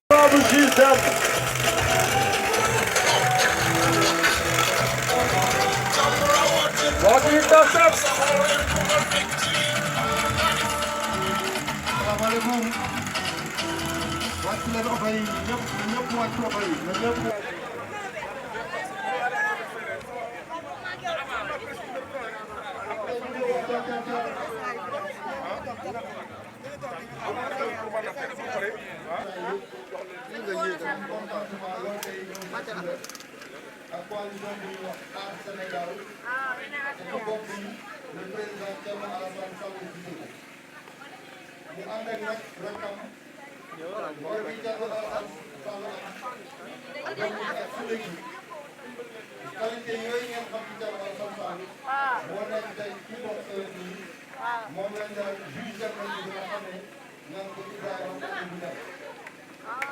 Bravo Gisele. Pode interceptar. Salaamaaleykum. wàcc leen oto yi ñëpp wàcc oto yi ñëpp. ak coalition bi ñuy wax Aar Sénégal dafa bokk le président Thierno Alassane Sall jiite ko mu ànd ak nag rakkam mooy bi Thierno Alassane Sall am doom ak su léegi qualité yooyu ngeen xam ci Thierno Alassane Sall moo nekk tey kii doon heure bii moom lañ la jugé nañ bi nga xam ne naan ko Ibrahima bu nekk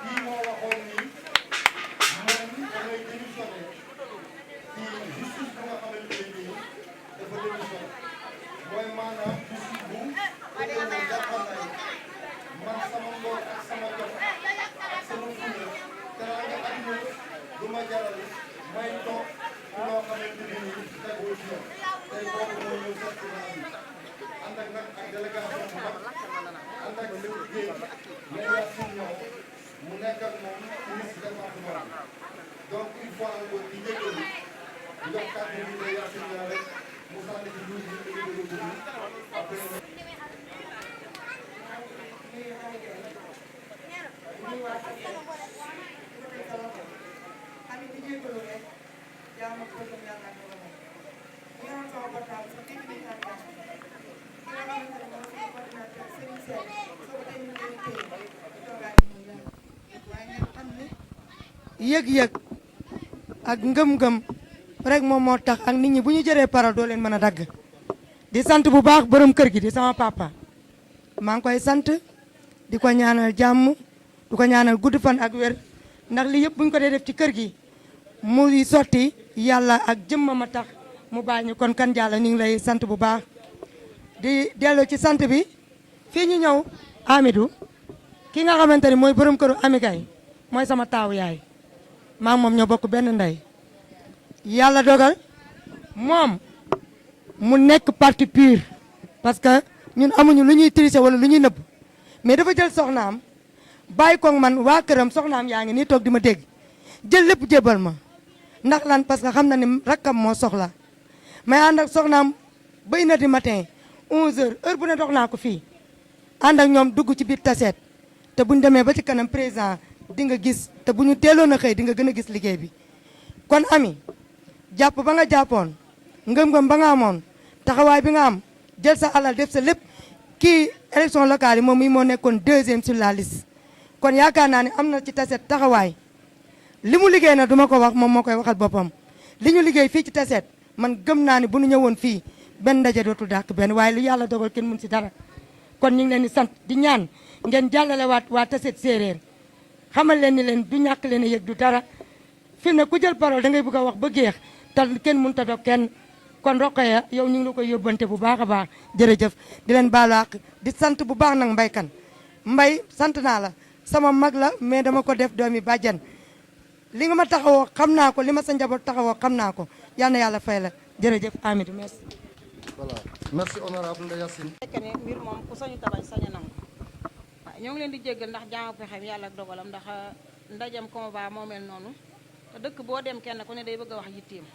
kii moo waxoon ni moom damay démissionné ci justice bu nga xamante ne nii dafa démissionné mooy maanaam justice bu tëddee jàppal naa man sama ngor ak sama jot ak sama fulla teraanga àdduna du ma jaral may toog ci loo xamante ne nii tegul ci yoon tey boobu moo ñëw seet si naa yi ànd ak nag ak délégation bu mag ànd ak seen liggéey mais yaa suñ ñëw mu nekk ak moom ministre département bi donc une fois encore di jégalu di jox kàddu gi day Yacine Niang rek mu sànni ci douze minutes de après. yëg-yëg ak ngëm-ngëm rek moom moo tax ak nit ñi bu ñu jëree parole doo leen mën a dagg di sant bu baax borom kër gi di sama papa maa ngi koy sant di ko ñaanal jàmm di ko ñaanal gudd fan ak wér ndax li yëpp bu ñu ko dee def ci kër gi muy sotti yàlla ak jëmmam a tax mu bàyyi ñu kon kan jàlla ñu ngi lay sant bu baax di delloo ci sant bi fii ñu ñëw Amidou ki nga xamante ni mooy borom këru Ami Gaye mooy sama taawu yaay maa moom ñoo bokk benn ndey yàlla dogal moom mu nekk parti pur parce que ñun amuñu lu ñuy tricher wala lu ñuy nëbb mais dafa jël soxnaam bàyyi ko man waa këram soxnaam yaa ngi nii toog di ma dégg jël lépp jébal ma ndax lan parce que xam na ni rakkam moo soxla may ànd ak soxnaam ba 1 heure du matin 11 heure bu ne dox naa ko fii ànd ak ñoom dugg ci biir taseet te buñ demee ba ci kanam président di nga gis te bu ñu teeloon a xëy di nga gën a gis liggéey bi kon Ami jàpp ba nga jàppoon ngëm-ngëm ba nga amoon taxawaay bi nga am jël sa alal def sa lépp kii élection locale yi moom mii moo nekkoon 2e sur la liste kon yaakaar naa ne am na ci taseet taxawaay li mu liggéey na duma ko wax moom moo koy waxal boppam li ñu liggéey fii ci taseet man gëm naa ne bu ñu ñëwoon fii benn ndaje dootul dàq benn waaye lu yàlla dogal kenn mun si dara kon ñu ngi leen di sant di ñaan ngeen jàllale waa taseet séeréer xamal leen ni leen du ñàkk leen a yëg du dara fi mu ne ku jël parole da ngay bëgg a wax ba géex te kenn mënut a dog kenn kon Rokhaya yow ñu ngi la koy yóbbante bu baax a baax jërëjëf di leen baalu àq di sant bu baax nag mbaykan mbay sant naa la sama mag la mais dama ko def doomi bàjjan li nga ma taxawoo xam naa ko li ma sa njaboot taxawoo xam naa ko yal na yàlla fay la jërëjëf Amidou merci. voilà merci honorable Ndeye Yacine. fekk ne mbir moom ku sañu tabañ sañu nangu waaw ñoo ngi leen di jéggal ndax jaamu pexem yàlla ak dogalam ndax ndajam combat moo mel noonu te dëkk boo dem kenn ku ne day bëgg a wax yitteem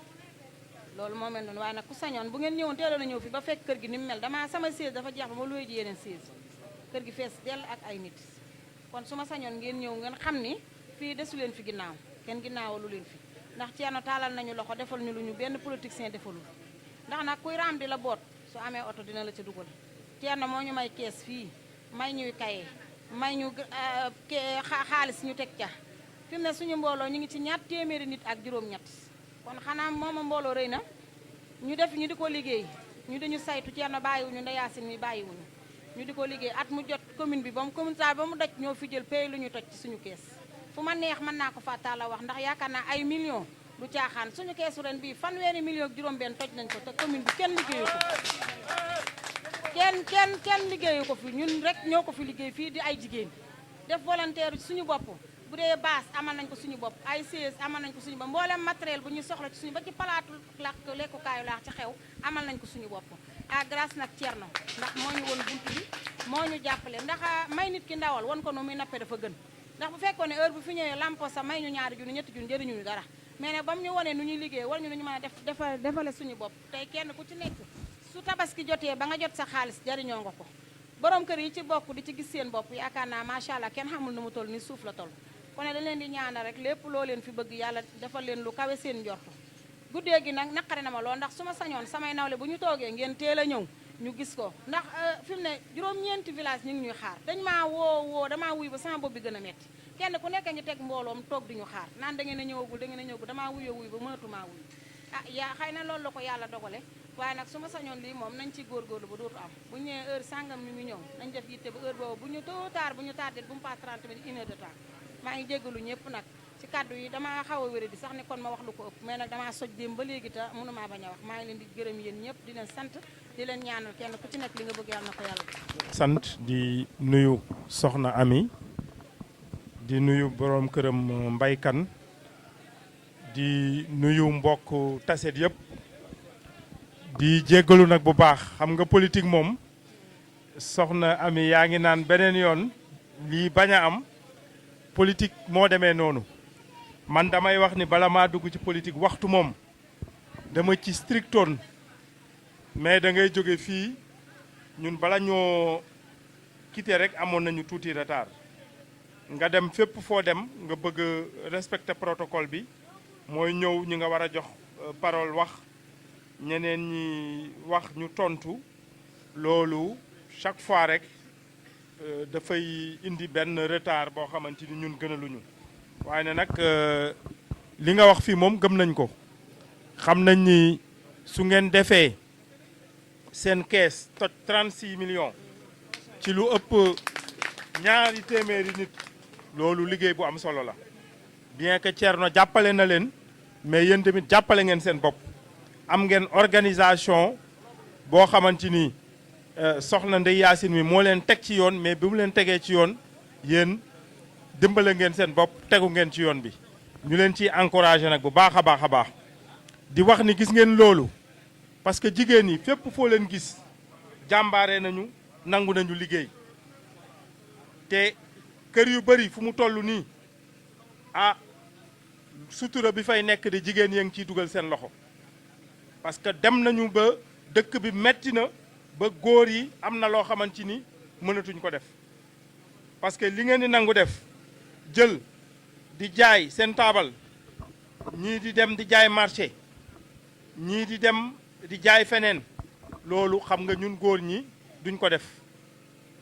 loolu moo mel noonu waaye nag ku sañoon bu ngeen ñëwoon teeloon a ñëw fi ba fekk kër gi ni mu mel dama sama siège dafa jeex ba ma luwee ji yeneen siège kër gi fees dell ak ay nit kon su ma sañoon ngeen ñëw ngeen xam ni fii desu leen fi ginnaaw kenn ginnaawalu leen fi ndax Thierno taalal nañu loxo defal ñu lu ñu benn politicien defalul ndax nag kuy raam di la boot su amee oto dina la ca dugal Thierno moo ñu may kees fii may ñuy kaye may ñu xaalis ñu teg ca fi mu ne suñu mbooloo ñu ngi ci ñaar téeméeri nit ak juróom-ñett kon xanaa mooma mbooloo rëy na ñu def ñu di ko liggéey ñu dañu saytu Thierno bàyyiwuñu Ndeye Yacine mi bàyyiwuñu ñu di ko liggéey at mu jot commune bi ba mu commune ba mu daj ñoo fi jël pay lu ñu toj ci suñu kees fu ma neex mën naa ko fàttaala wax ndax yaakaar naa ay millions du caaxaan suñu keesu ren bii fanweeri millions ak juróom-benn toj nañ ko te commune bi kenn liggéeyu ko kenn liggéeyu ko fi ñun rek ñoo ko fi liggéey fii di ay jigéen def volontaire ci suñu bopp bu dee base amal nañ ko suñu bopp ay siège amal nañ ko suñu bopp mboolem matériel bu ñu soxla ci suñu ba ci palaatu lekkukaayu laax ci xew amal nañ ko suñu bopp grâce nag Thierno ndax moo ñu woon bunt bi moo ñu jàppale ndax may nit ki ndawal won ko nu muy nappe dafa gën ndax bu fekkoon ne heure bu fi ñëwee lampo sa may ñu ñaari junni ñetti junni jëriñu dara mais ne ba mu ñu wonee nu ñuy liggéey war ñu nu ñu mën a defale suñu bopp tey kenn ku ci nekk su tabaski jotee ba nga jot sa xaalis jariñoo nga ko borom kër yi ci bokk di ci gis seen bopp yaakaar naa macha allah kenn xamul nu mu toll ni suuf la toll kon ne dañ leen di ñaanal rek lépp loo leen fi bëgg yàlla defal leen lu kawe seen njortu guddee gi nag naqare na ma lool ndax su ma sañoon samay nawle bu ñu toogee ngeen teel a ñëw ñu gis ko ndax fi mu ne juróom-ñeenti village ñu ngi ñuy xaar dañ maa woo damaa wuy ba sama bopp bi gën a metti kenn ku nekk ñu teg mbooloom toog di ñu xaar naan da ngeen a ñëwagul da ngeen a ñëwagul damaa wuy ba mënatumaa wuy yaa xëy na loolu la ko yàlla dogale waaye nag su ma sañoon lii moom nañ ci góorgóorlu ba dootu am bu ñu nee heure sangam mi mu ñëw nañ def yitte ba heure boobu bu ñu tôt tard bu ñu tardé bu mu pas 30 minutes 1 heure de temps maa ngi jéggalu ñëpp nag ci kaddu yi damaa xaw a wéré di sax ne kon ma wax lu ko ëpp mais nag damaa soj démb ba léegi te mënumaa bañ a wax maa ngi leen di gërëm yéen ñëpp di leen sant di leen ñaanal kenn ku ci nekk li nga bëgg yàlla na ko yàlla sant di nuyu soxna Ami di nuyu borom këram Mbaye Kane di nuyu mbokk taset yëpp di jéggalu nag bu baax xam nga politique moom soxna Ami yaa ngi naan beneen yoon lii bañ a am politique moo demee noonu man damay wax ni bala maa dugg ci politique waxtu moom dama ci strictoon mais da ngay jóge fii ñun bala ñoo quitter rek amoon nañu tuuti retard nga dem fépp foo dem nga bëgg respecter protocole bi mooy ñëw ñi nga war a jox parole wax ñeneen ñi wax ñu tontu loolu chaque fois rek dafay indi benn retard boo xamante ni ñun gënaluñu waaye ne nag li nga wax fii moom gëm nañ ko xam nañ ni su ngeen defee seen kees toj 36 millions ci lu ëpp ñaari téeméeri nit loolu liggéey bu am solo la bien que Thierno jàppale na leen mais yéen tamit jàppale ngeen seen bopp am ngeen organisation boo xamante ni soxna Ndeye Yacine mi moo leen teg ci yoon mais bi mu leen tegee ci yoon yéen dimbale ngeen seen bopp tegu ngeen ci yoon bi ñu leen ciy encouragé nag bu baax a baax a baax di wax ni gis ngeen loolu parce que jigéen ñi fépp foo leen gis jàmbaare nañu nangu nañu liggéey te kër yu bëri fu mu toll nii sutura bi fay nekk di jigéen yaa ngi ciy dugal seen loxo parce que dem nañu ba dëkk bi metti na ba góor yi am na loo xamante ni mënatuñ ko def parce que li ngeen di nangu def jël di jaay seen taabal ñii di dem di jaay marché ñii di dem di jaay feneen loolu xam nga ñun góor ñi duñ ko def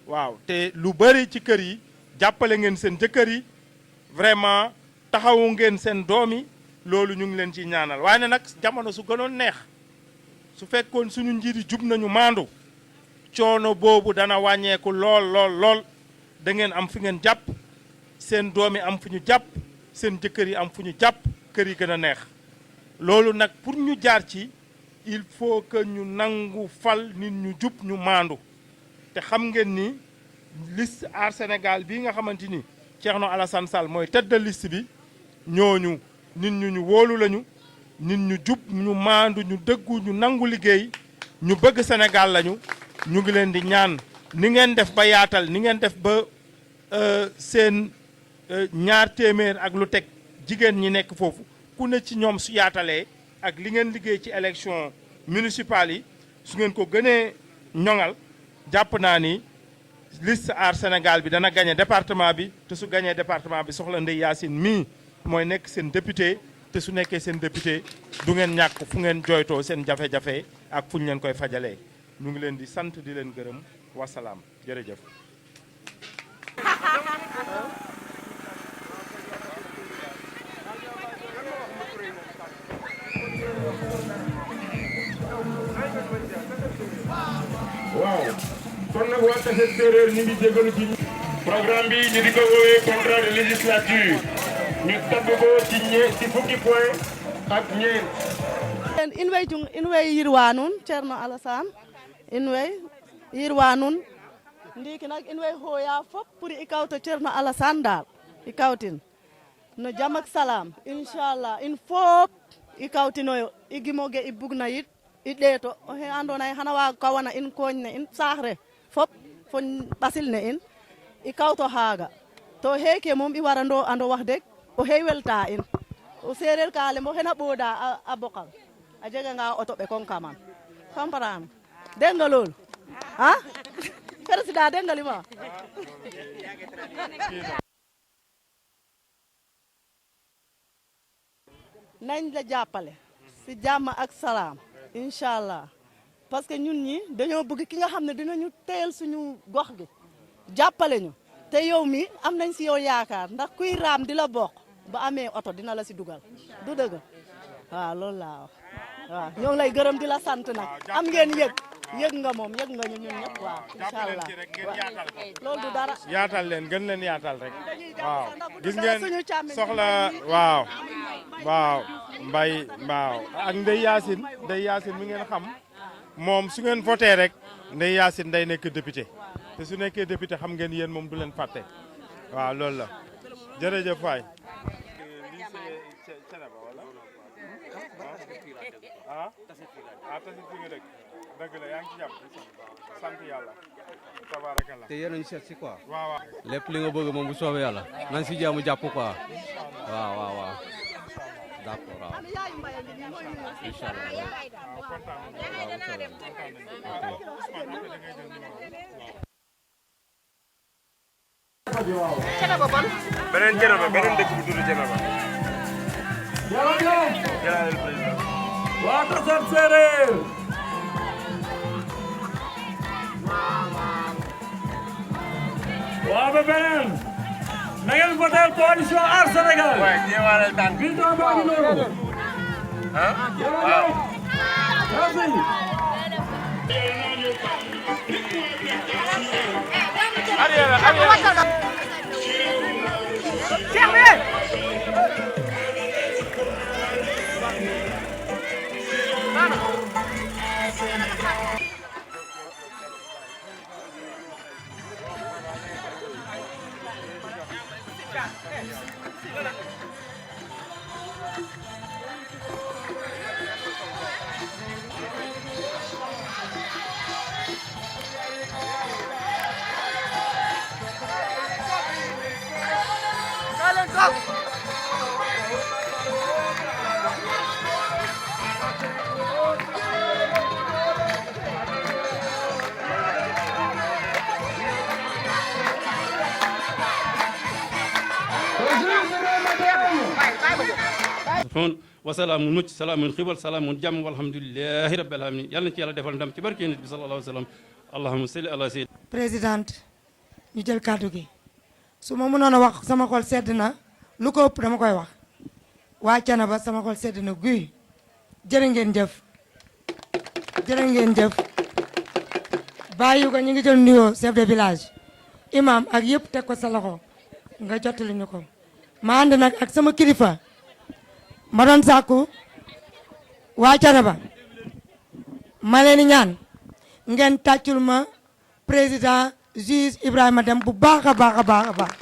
waaw te lu bëri ci kër yi jàppale ngeen seen jëkkër yi vraiment taxawu ngeen seen doom yi loolu ñu ngi leen ci ñaanal waaye nag jamono su gënoon neex su fekkoon suñu njiit yi jub nañu maandu coono boobu dana wàññeeku lool da ngeen am fi ngeen jàpp seen doom yi am fu ñu jàpp seen jëkkër yi am fu ñu jàpp kër yi gën a neex loolu nag pour ñu jaar ci il faut que ñu nangu fal nit ñu jub ñu maandu te xam ngeen ni liste Aar Sénégal bii nga xamante ni Thierno Alassane Sall mooy tête de liste bi ñooñu nit ñu wóolu lañu nit ñu jub ñu maandu ñu dëggu ñu nangu liggéey ñu bëgg Sénégal lañu ñu ngi leen di ñaan ni ngeen def ba yaatal ni ngeen def ba seen ñaar téeméer ak lu teg jigéen ñi nekk foofu ku ne ci ñoom su yaatalee ak li ngeen liggéey ci élection municipale yi su ngeen ko gënee ñoŋal jàpp naa ni liste Aar Sénégal bi dana gagné département bi te su gagné département bi soxla Ndeye Yacine mii mooy nekk seen député te su nekkee seen député du ngeen ñàkk fu ngeen jooytoo seen jafe-jafe ak fu ñu leen koy fajalee ñu ngi leen di sant di leen gërëm wasalaam jërëjëf. waaw kon nag waa Tassette Séeréer ñu ngi jégalu ci programme bi ñu di ko woowee contrat de législature ñu tabb ko ci fukki point ak ñeent. in way yirwa nuun Thierno Alassane in way yirwa nun ndiki nak in way hoya fop pour i kawto Ceerno Alassane dal i kawtin no jam ak salam inchallah in fop i kawtinoyo i gimoge i bugna yit i ɗeeto oxe andoona yee xana waag kawana in kooñ ne in saax re fop fo ɓasil ne in i kawto xaaga to xeeke moom i warando ando wax deg oxey welta in o seereer ka lem oxe na ɓooda a boqal a jeganga auto ɓekong kaman comprendre dégg nga loolu ah président dégg nga li ma nañ la jàppale si jàmm ak salaam incha allah parce que ñun ñi dañoo bëgg ki nga xam ne dinañu teyal suñu gox gi jàppale ñu te yow mi am nañ si yow yaakaar ndax kuy raam di la bokk ba amee oto dina la si dugal du dëgg waaw loolu laa wax waaw ñoo ngi lay gërëm di la sant nag am ngeen yëg nga moom yëg nga ñu ñun ñëpp waaw incha allah loolu du dara yaatal leen gën leen yaatal rek waaw gis ngeen soxla waaw mbay waaw ak Ndeye Yacine mi ngeen xam moom su ngeen voté rek Ndeye Yacine day nekk député te su nekkee député xam ngeen yéen moom du leen fàtte waaw loolu la jërëjëf waay tasit fi nga dëkk dëgg la yaa ngi ci jàpp sant yàlla tabarakallah te yéen a ñu seet si quoi. waaw waaw lépp li nga bëgg moom bu soobee yàlla nañ si jaamu jàpp quoi waaw d'accord waaw incha beneen Thiénaba beneen dëkk bu tudd Thiénaba. jërëjëf président. waa Tassette Séeréer. waa ba beneen. na ngeen voté coalition Aar Sénégal. waaye ñëwaale tànn. bii doo baa ngi noonu. ah waaw. merci. wasalaamun mucc salaamun xibal salaamun jàmm walhamdulilahi rabbil alamin yàlla na ci yàlla defal ndam ci barke nit bi sallallahu alayhi wa sallam allahumma salli ala sayyid présidente ñu jël kàddu gi su ma mënoon a wax sama xol sedd na lu ko ëpp dama koy wax waa Thiénaba sama xol sedd na guy jërë ngeen jëf jërë ngeen jëf bàyyi ko ñu ngi jël nuyoo chef de village imam ak yëpp teg ko sa loxo nga jottali ñu ko ma ànd nag ak sama kilifa ma doon sàkku waa Thiénaba ma leen di ñaan ngeen tàccul ma président juge Ibrahima Deme bu baax a baax a baax a baax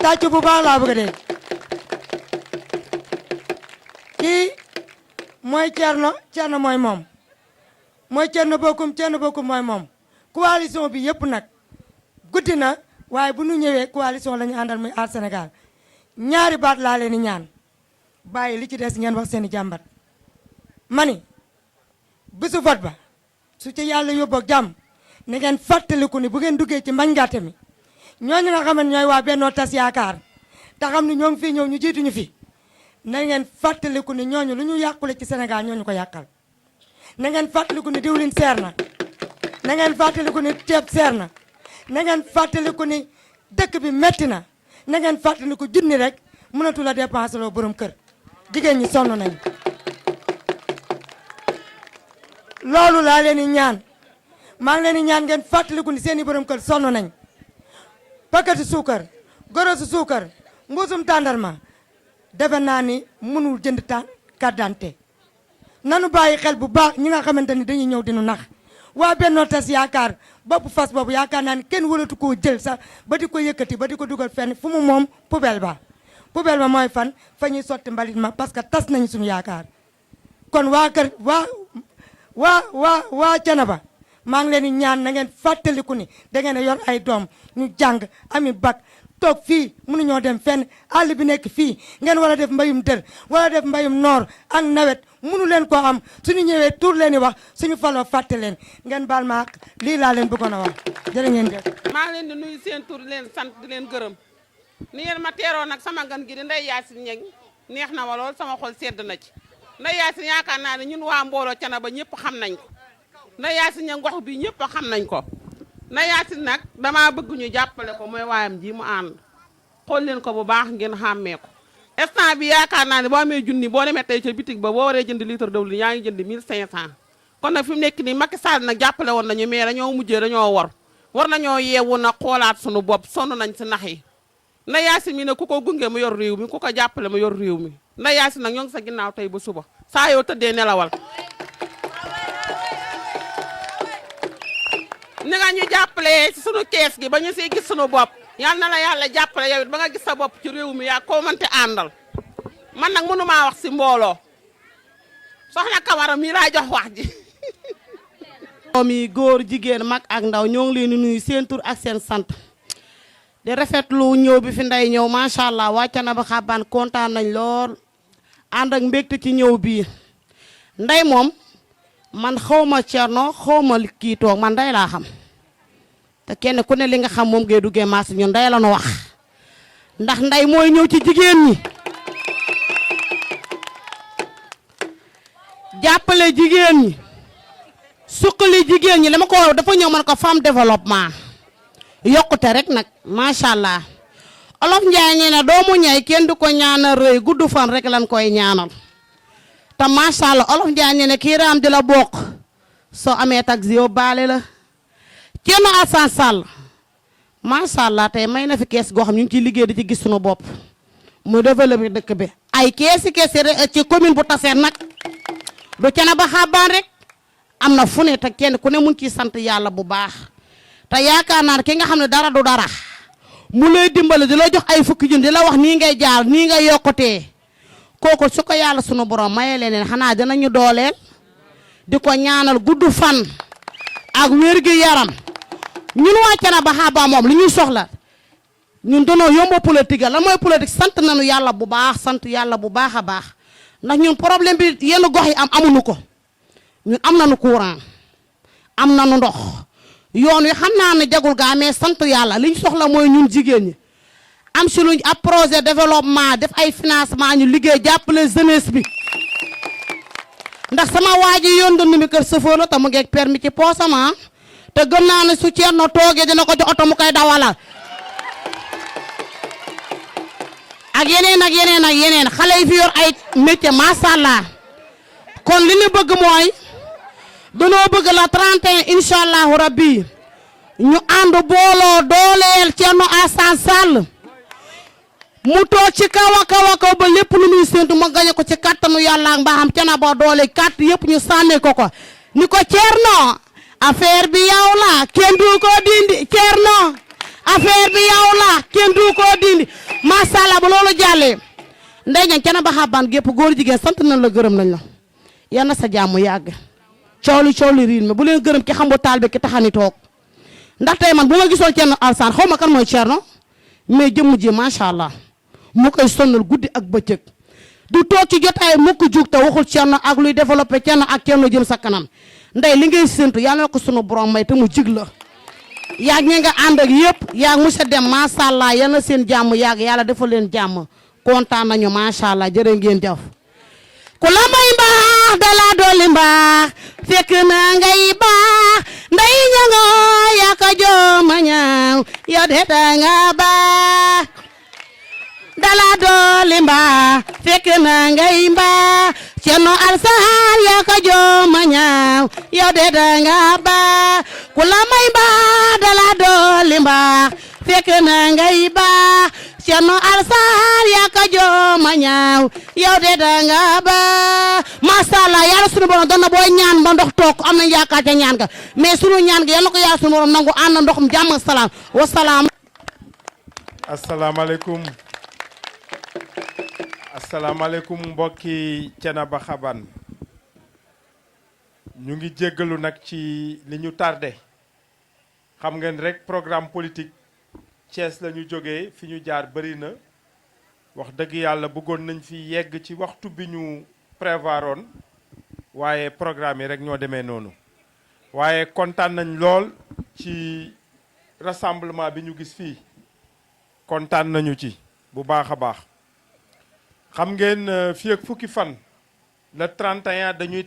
tàccu bu baax laa bëgg a dégg kii mooy Thierno mooy moom mooy Thierno Bocoum mooy moom coalition bi yëpp nag guddi na waaye bu ñu ñëwee coalition la ñu àndal muy Aar Sénégal ñaari baat laa leen di ñaan bàyyi li ci des ngeen wax seen i jàmbat mani bisu vote ba su ci yàlla yóbbu ak jàmm na ngeen fàttaliku ni bu ngeen duggee ci mbañ gàtte mi ñooñu nga xam ne ñooy waa Bennoo Tas Yaakaar te xam ne ñoo ngi fii ñëw ñu jiituñu fi na ngeen fàttaliku ni ñooñu lu ñu yàqule ci Sénégal ñooñu ko yàqal na ngeen fàttaliku ni diwlin seer na ngeen fàttaliku ni ceeb seer na ngeen fàttaliku ni dëkk bi metti na ngeen fàttaliku junni rek mënatu la dépenser loo borom kër jigéen ñi sonn nañ loolu laa leen di ñaan maa ngi leen di ñaan ngeen fàttaliku ni seen i borom kër sonn nañ paquetu suukar gorosu suukar mbuusum tàndarma defe naa ni mënul jënd carte d'identité nanu bàyyi xel bu baax ñi nga xamante ni dañuy ñëw dinu nax waa Benno Tas Yaakaar bopp fas boobu yaakaar naa ne kenn wëlatu koo jël sax ba di ko yëkkati ba di ko dugal fenn fu mu moom poubelle ba mooy fan fa ñuy sotti mbalit ma parce que tas nañu suñu yaakaar kon waa kër waa Thiénaba maa ngi leen di ñaan na ngeen fàttaliku ni da ngeen a yor ay doom ñu jàng ami bac toog fii mënuñoo dem fenn àll bi nekk fii ngeen war a def mbayum dër wala def mbayum noor ak nawet mënu leen koo am suñu ñëwee tuur leen di wax suñu faloo fàtte leen ngeen baal ma ak lii laa leen bëggoon a wax jërë ngeen def. maa ngi leen di nuyu seen tur di leen sant di leen gërëm ni ngeen ma teeroo nag sama gan gi di Ndeye Yacine Niang neex na ma lool sama xol sedd na ci Ndeye Yacine yaakaar naa ne ñun waa mbooloo Thiénaba ñëpp xam nañ ko Ndeye Yacine Niang gox bi ñëpp xam nañ ko Ndeye Yacine nag damaa bëgg ñu jàppale ko mooy waayam ji mu ànd xool leen ko bu baax ngeen xàmmee ko instant bi yaakaar naa ne boo amee junni boo demee tey ca bitig ba boo waree jënd litre dawlin yaa ngi jënd 1500 kon nag fi mu nekk nii Macky Sall nag jàppale woon nañu mais dañoo mujjee dañoo war nañoo yeewu na xoolaat sunu bopp sonn nañ si nax yi Ndeye Yacine mi ne ku ko gunge mu yor réew mi ku ko jàppale mu yor réew mi Ndeye Yacine nag ñoo ngi sa ginnaaw tey ba suba saa yoo tëddee nelawal ni nga ñu jàppale ci sunu kees gi ba ñu siy gis sunu bopp yal na la yàlla jàppale yow it ba nga gis sa bopp ci réew mi yaa koo mënte àndal man nag mënumaa wax si mbooloo soxna Camara mii laa jox wax ji. mi góor jigéen mag ak ndaw ñoo ngi leen di nuyu seen tur ak seen sant di rafetlu ñëw bi fi Ndeye ñëw macha allah waa Thiénaba Xabane kontaan nañ lool ànd ak mbégte ci ñëw bii Ndeye moom man xawma Thierno xawma kii toog man Ndeye laa xam te kenn ku ne li nga xam moom ngay duggee maas ñun Ndeye la nu wax ndax Ndeye mooy ñëw ci jigéen ñi jàppale jigéen ñi suqali jigéen ñi dama ko dafa ñëw man ko femme développement yokkute rek nag macha allah olof Njaay ñee ne doomu ñay kenn du ko ñaanal rëy gudd fan rek lan koy ñaanal te macha allah olof Njaay ñee ne kii raam di la bokk soo amee taxi yow baale la Thierno Alassane Sall macha allah tey may na fi kees goo xam ñu ngi ciy liggéey di ci gis suñu bopp muy développé dëkk bi ay keesi ci commune bu Tassette nag du Thiénaba Xabane rek am na fu ne te kenn ku ne mun ciy sant yàlla bu baax te yaakaar naa ne ki nga xam ne dara du dara mu lay dimbale di la jox ay fukki junni di la wax nii ngay jaar nii ngay yokkutee kooku su ko yàlla sunu borom maye leneen xanaa dinañu dooleel di ko ñaanal gudd fan ak wér gi yaram ñun waa Thiénaba Xabane moom li ñuy soxla ñun danoo yomb politique la mooy politique sant nañu yàlla bu baax sant yàlla bu baax a baax ndax ñun problème bi yenn gox yi amuñu ko ñun am nañu courant am nañu ndox yoon wi xam naa ne jagul gaa mais sant yàlla li ñu soxla mooy ñun jigéen ñi am si luñ ab projet développement def ay financement ñu liggéey jàppale jeunesse bi ndax sama waa ji yoon dund mi kër chauffeur la te mu ngeeg permis ci poosama te gën naa ne su Thierno toogee dina ko jox oto mu koy dawalal ak yeneen ak yeneen ak yeneen xale yi fi yor ay métier macha allah kon li ñu bëgg mooy danoo bëgg la 31 incha allahu rabbi ñu ànd booloo dooleel Thierno Alassane Sall mu toog ci kaw a kaw a kaw ba lépp lu muy séntu ma gañe ko ci kattanu yàlla ak mbaaxam Thiénaba doole kàtt yëpp ñu sànni ko ni ko Thierno affaire bi yow la kenn du ko dindi Thierno affaire bi yow la kenn du ko dindi macha allah ba loolu jàllee Ndeye Niang Thiénaba Xabane gépp góor jigéen sant nañ la gërëm nañ la yal na sa jàmm yàgg coow li riin ma bu leen gërëm ki xambu taal bi ki taxani toog ndax tey man bu ma gisoon Thierno Alassane xaw ma kan mooy Thierno mais jëmm ji macha allah mu koy sonnal guddi ak bëccëg du toog ci jotaay mu ko jug te waxul Thierno ak luy développé Thierno ak Thierno jëm sa kanam Ndeye li ngay séntu yàlla na ko sunu borom may te mu jig la yaag ñi nga ànd ak yëpp yaag monsieur Dem macha allah yal na seen jàmm yaag yàlla defal leen jàmm kontaan nañu macha allah jërë ngeen jëf. ku la may mbaax dala dolli mbaax fekk na ngay baax Ndeye Niang yaa ko jooma ñaaw yow de danga baax dala dolli mbaax fekk na ngay mbaax Thierno Alassane yaa ko jooma ñaaw yow de danga baax ku la may mbaax dala dolli mbaax fekk na ngay baax Thierno Alassane yaa ko jooma ma ñaaw yow de danga ba masha Allah yàlla sunu borom doon na booy ñaan ba ndox toog am nañ yaakaar ca ñaan ga mais sunu ñaan ga yàlla ko yàlla sunu borom nangu ànd ndoxum jàmm ak salaam wa salaam. asalaamaaleykum asalaamaaleykum mbokki Thiénaba Xaban ñu ngi jéggalu nag ci li ñu tardé xam ngeen rek programme politique Thiès la ñu jógee fi ñu jaar bëri na wax dëgg yàlla bëggoon nañ fi yegg ci waxtu bi ñu prévoiroon waaye programme yi rek ñoo demee noonu waaye kontaan nañ lool ci rassemblement bi ñu gis fii kontaan nañu ci bu baax a baax xam ngeen fii ak fukki fan le 31 dañuy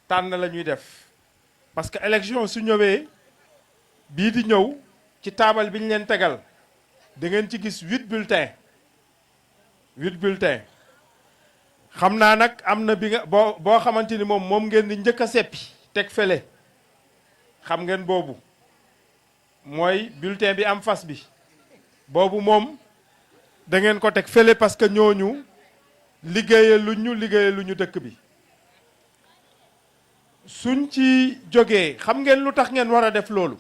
tànn la ñuy def parce que élection su ñëwee bii di ñëw ci taabal bi ñu leen tegal da ngeen ci gis 8 bulletins xam naa nag am na bi nga boo xamante ni moom ngeen di njëkk a seppi teg fële xam ngeen boobu mooy bulletin bi am fas bi boobu moom da ngeen ko teg fële parce que ñooñu liggéeyalu ñu dëkk bi suñ ci jógee xam ngeen lu tax ngeen war a def loolu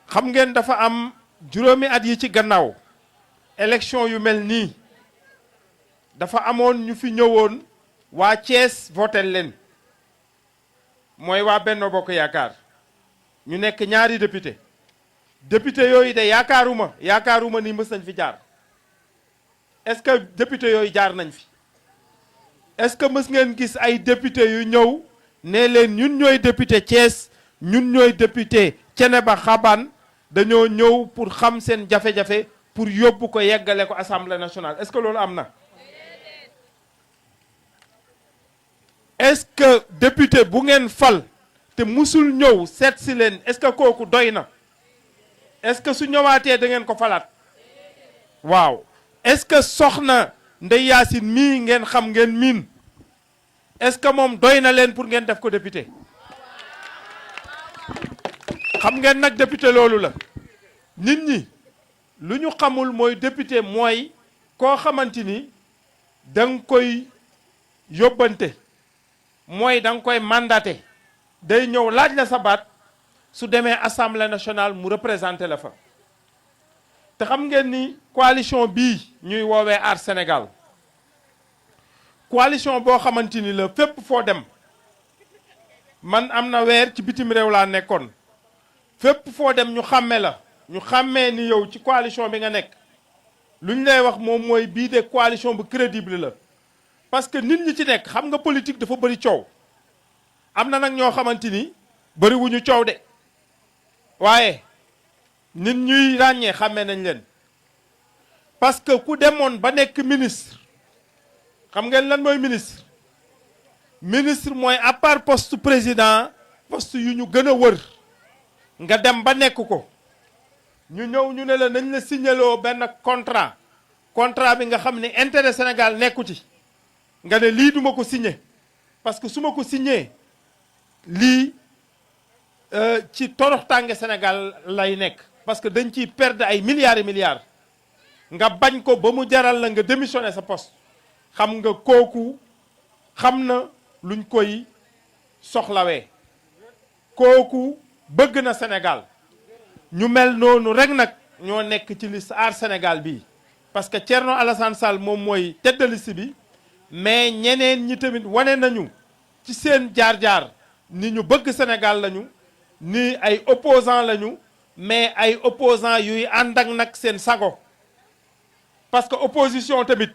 xam ngeen dafa am juróomi at yi ci gannaaw élection yu mel nii dafa amoon ñu fi ñëwoon waa Thiès votel leen mooy waa Benno Bokk Yaakaar ñu nekk ñaari député yooyu de yaakaaruma ni mës nañ fi jaar est-ce que député yooyu jaar nañ fi est-ce que mës ngeen gis ay député yu ñëw ne leen ñun ñooy député Thiès ñun ñooy député Thiénaba Xaban dañoo ñëw pour xam seen jafe-jafe pour yóbbu ko yeggale ko assemblée nationale est-ce que loolu am na est-ce que député bu ngeen fal te musul ñëw seet si leen est-ce que kooku doy na est-ce que su ñëwaatee da ngeen ko falaat waaw est-ce que soxna Ndeye Yacine mii ngeen xam ngeen miin est-ce que moom doy na leen pour ngeen def ko député xam ngeen nag député loolu la nit ñi lu ñu xamul mooy député mooy koo xamante ni da nga koy yóbbante mooy da nga koy mandaté day ñëw laaj la sa baat su demee assemblée nationale mu représenté la fa te xam ngeen ni coalition bii ñuy woowee Aar Sénégal coalition boo xamante ni la fépp foo dem man am na weer ci bitim réew laa nekkoon fépp foo dem ñu xàmme la ñu xàmmee ni yow ci coalition bi nga nekk lu ñu lay wax moom mooy bii de coalition bu crédible la parce que nit ñi ci nekk xam nga politique dafa bëri coow am na nag ñoo xamante ni bëri wuñu coow de waaye nit ñuy ràññee xàmmee nañ leen parce que ku demoon ba nekk ministre xam ngeen lan mooy ministre mooy à part poste président poste yu ñu gën a wër nga dem ba nekk ko ñu ñëw ñu ne la nañ la signaloo benn contrat bi nga xam ne intérêt Sénégal nekku ci nga ne lii duma ko signé parce que su ma ko signé lii ci toroxtànge Sénégal lay nekk parce que dañ ciy perdre ay milliards et milliards nga bañ ko ba mu jaral la nga démissionner sa poste xam nga kooku xam na luñ koy soxlawee kooku bëgg na Sénégal ñu mel noonu rek nag ñoo nekk ci liste Aar Sénégal bii parce que Thierno Alassane Sall moom mooy tête de liste bi mais ñeneen ñi tamit wane nañu ci seen jaar-jaar ni ñu bëgg Sénégal lañu ni ay opposants lañu mais ay opposants yuy ànd ak nag seen sago parce que opposition tamit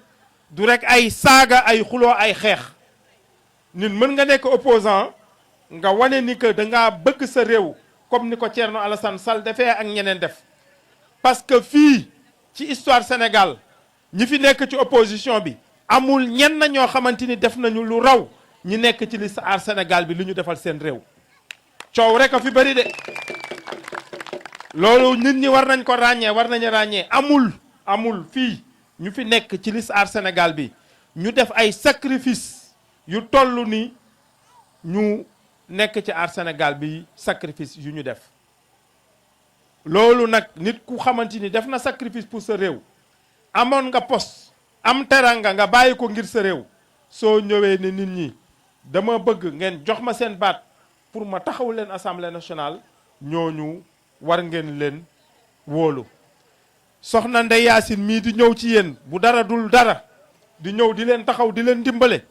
du rek ay saaga ay xuloo ay xeex nit mën nga nekk opposant nga wane ni que dangaa bëgg sa réew comme ni ko Thierno Alassane Sall defee ak ñeneen def parce que fii ci histoire Sénégal ñi fi nekk ci opposition bi amul ñenn ñoo xamante ni def nañu lu raw ñi nekk ci liste Aar Sénégal bi lu ñu defal seen réew coow rek a fi bëri de loolu nit ñi war nañ ko ràññee war nañu ràññee amul fii ñu fi nekk ci liste Aar Sénégal bi ñu def ay sacrifice yu toll ni ñu nekk ci Aar Sénégal bi sacrifice yu ñu def loolu nag nit ku xamante ni def na sacrifice pour sa réew amoon nga poste am teranga nga bàyyi ko ngir sa réew soo ñëwee ne nit ñi dama bëgg ngeen jox ma seen baat pour ma taxaw leen assemblée nationale ñooñu war ngeen leen wóolu. soxna Ndeye Yacine mii di ñëw ci yéen bu dara dul dara di ñëw di leen taxaw di leen dimbale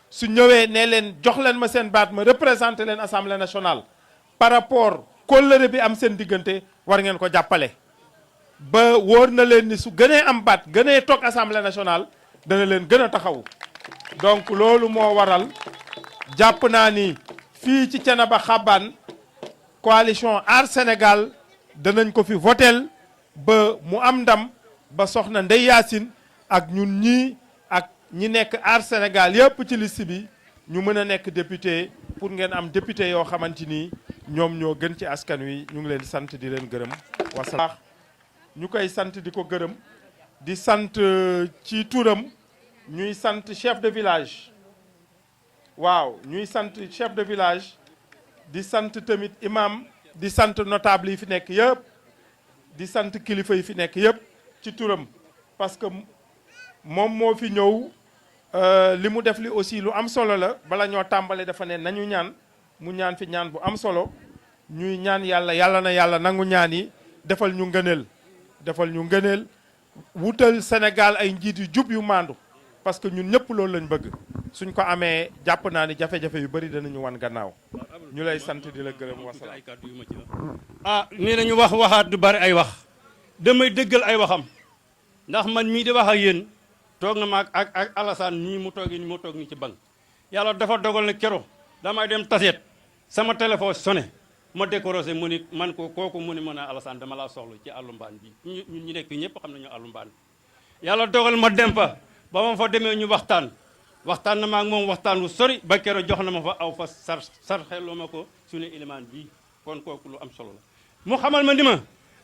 su ñëwee ne leen jox leen ma seen baat ma représenté leen assemblée nationale par rapport kóllëre bi am seen diggante war ngeen ko jàppale. ba wóor na leen ni su gënee am baat gënee toog assemblée nationale dana leen gën a taxaw donc loolu moo waral jàpp naa ni fii ci Thiénaba Xabane coalition Aar Sénégal danañ ko fi votel ba mu am ndam ba soxna Ndeye Yacine ak ñun ñii ak ñi nekk Aar Sénégal yëpp ci liste bi ñu mën a nekk député pour ngeen am député yoo xamante ni ñoom ñoo gën ci askan wi ñu ngi leen sant di leen gërëm wasalaam. ñu koy sant di ko gërëm di sant ci turam ñuy sant chef de village waaw ñuy sant chef de village di sant tamit imam di sant notable yi fi nekk yëpp di sant kilifa yi fi nekk yëpp ci turam parce que moom moo fi ñëw li mu def li aussi lu am solo la bala ñoo tàmbale dafa ne nañu ñaan mu ñaan fi ñaan bu am solo ñuy ñaan yàlla yàlla na yàlla nangu ñaan yi defal ñu ngëneel wutal Sénégal ay njiit yu jub yu maandu parce que ñun ñëpp loolu lañ bëgg suñ ko amee jàpp naa ni jafe-jafe yu bëri danañu wan gannaaw ñu lay sant di la gërëm wasalaam. nee nañu waxaat du bari ay wax damay dëggal ay waxam ndax man mii di wax ak yéen toog na ma ak Alassane nii mu toog ni ci bank yàlla dafa dogal ne kero damay dem taseet sama téléphone sonné ma décorosé mu ni man ko kooku mu ni mën a Alassane dama laa soxla ci àllu mbaan bi ñun ñu nekk ñëpp xam nañu àllu mbaan bi yàlla dogal ma dem fa ba ma fa demee ñu waxtaan na ma ak moom waxtaan wu sori ba kero jox na ma fa aw fa sarxeloo ma ko suñu ilimaan bii kon kooku lu am solo la mu xamal ma ni ma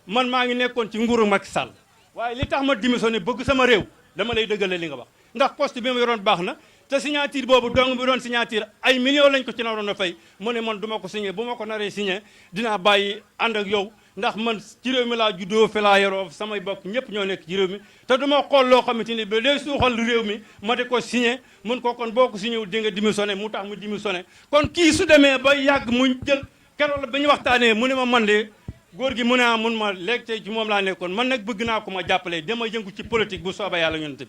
man maa ngi nekkoon ci nguuru Macky Sall waaye li tax ma démissionné bëgg sama réew dama lay dëggale li nga wax ndax poste bi ma yoroon baax na te signature boobu dong bi doon signature ay millions lañ ko ci naroon a fay mu ne man du ma ko signé bu ma ko naree signé dinaa bàyyi ànd ak yow ndax man ci réew mi laa juddoo fi laa yoroo samay bokk ñëpp ñoo nekk ci réew mi te du ma xool loo xamante ni ba day suuxal réew mi ma di ko signé mun ko kon boo ko signé wul di nga démissionné mu tax mu démissionné kon kii su demee ba yàgg mu jël keroog la ba ñu waxtaanee mu ne ma man de góor gi mu ne ah mun ma léegi tey ci moom laa nekkoon man nag bëgg naa ko ma jàppale dama yëngu ci politique bu soobee yàlla yonent bi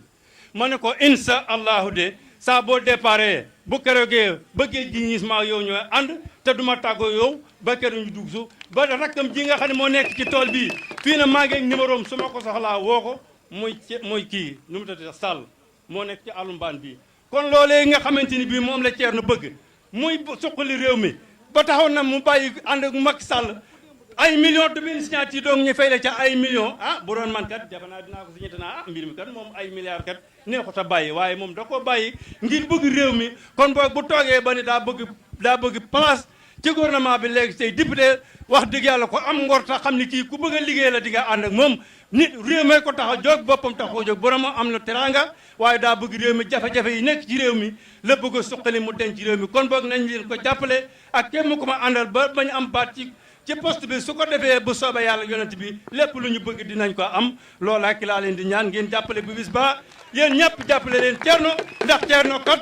ma ne ko incha allahu de saa boo déparé bu keroogee bëggee ji ñis maa yow ñooy ànd te duma tàggoo yow ba keroog ñu dugg su ba rakkam ji nga xam ne moo nekk ci tool bii fii na maa ngi ak numéro am su ma ko soxlaa woo ko muy kii nu mu tudd Sall moo nekk ci àllu mbaan bii kon loolee nga xamante ni bii moom la Thierno bëgg muy suqali réew mi ba taxaw na mu bàyyi ànd ak Macky Sall ay millions de benn signature donc ñu fay la ca ay millions ah bu doon man kat jafe naa dinaa ko signé naa mbir mi kat moom ay milliards kat neexut a bàyyi waaye moom da koo bàyyi ngir bëgg réew mi kon boog bu toogee ba ni daa bëgg place ci gouvernement bi léegi tey député wax dëgg yàlla ko am ngor ta xam ni kii ku bëgg a liggéey la di nga ànd ak moom nit réew mi ko tax a jóg boppam tax koo jóg borom am na teranga waaye daa bëgg réew mi jafe-jafe yi nekk ci réew mi la bëgg a suqali mu denc ci réew mi kon boog nañ leen ko jàppale ak kenn mu ko ma àndal ba bañ am baat ci poste bi su ko defee bu soobee yàlla yonent bi lépp lu ñu bëgg dinañ ko am loolaa ki laa leen di ñaan ngeen jàppale bu bis ba yéen ñëpp jàppale leen Thierno ndax Thierno kat